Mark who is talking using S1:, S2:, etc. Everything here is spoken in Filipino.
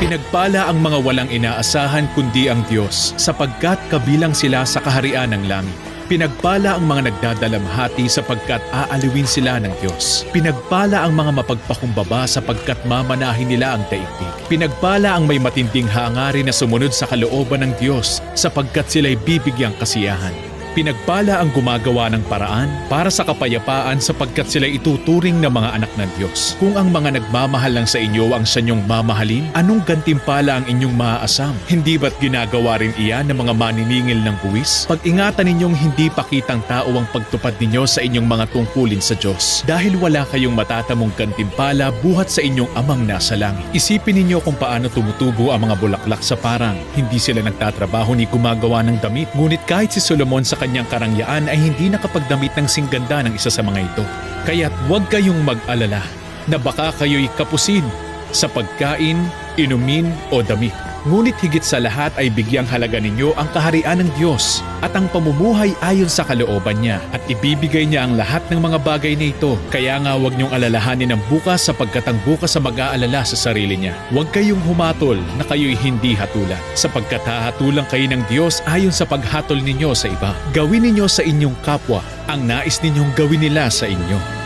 S1: Pinagpala ang mga walang inaasahan kundi ang Diyos, sapagkat kabilang sila sa kaharian ng langit. Pinagpala ang mga nagdadalamhati sapagkat aaliwin sila ng Diyos. Pinagpala ang mga mapagpakumbaba sapagkat mamanahin nila ang daigdig. Pinagpala ang may matinding hangarin na sumunod sa kalooban ng Diyos sapagkat sila'y bibigyang kasiyahan. Pinagpala ang gumagawa ng paraan para sa kapayapaan sapagkat sila ituturing na mga anak ng Diyos. Kung ang mga nagmamahal lang sa inyo ang sanyong mamahalin, anong gantimpala ang inyong maaasam? Hindi ba't ginagawa rin iyan ng mga maniningil ng buwis? Pag-ingatan ninyong hindi pakitang tao ang pagtupad ninyo sa inyong mga tungkulin sa Diyos, dahil wala kayong matatamong gantimpala buhat sa inyong amang nasa langit. Isipin ninyo kung paano tumutubo ang mga bulaklak sa parang. Hindi sila nagtatrabaho ni gumagawa ng damit, ngunit kahit si Solomon sa kanyang karangyaan ay hindi nakapagdamit ng singganda ng isa sa mga ito. Kaya't huwag kayong mag-alala na baka kayo'y kapusin sa pagkain, inumin o damit. Ngunit higit sa lahat ay bigyang halaga ninyo ang kaharian ng Diyos at ang pamumuhay ayon sa kalooban niya, at ibibigay niya ang lahat ng mga bagay na ito. Kaya nga huwag niyong alalahanin ang bukas sapagkat ang bukas ang mag-aalala sa sarili niya. Huwag kayong humatol na kayo'y hindi hatulan, sapagkat hahatulan kayo ng Diyos ayon sa paghatol ninyo sa iba. Gawin ninyo sa inyong kapwa ang nais ninyong gawin nila sa inyo.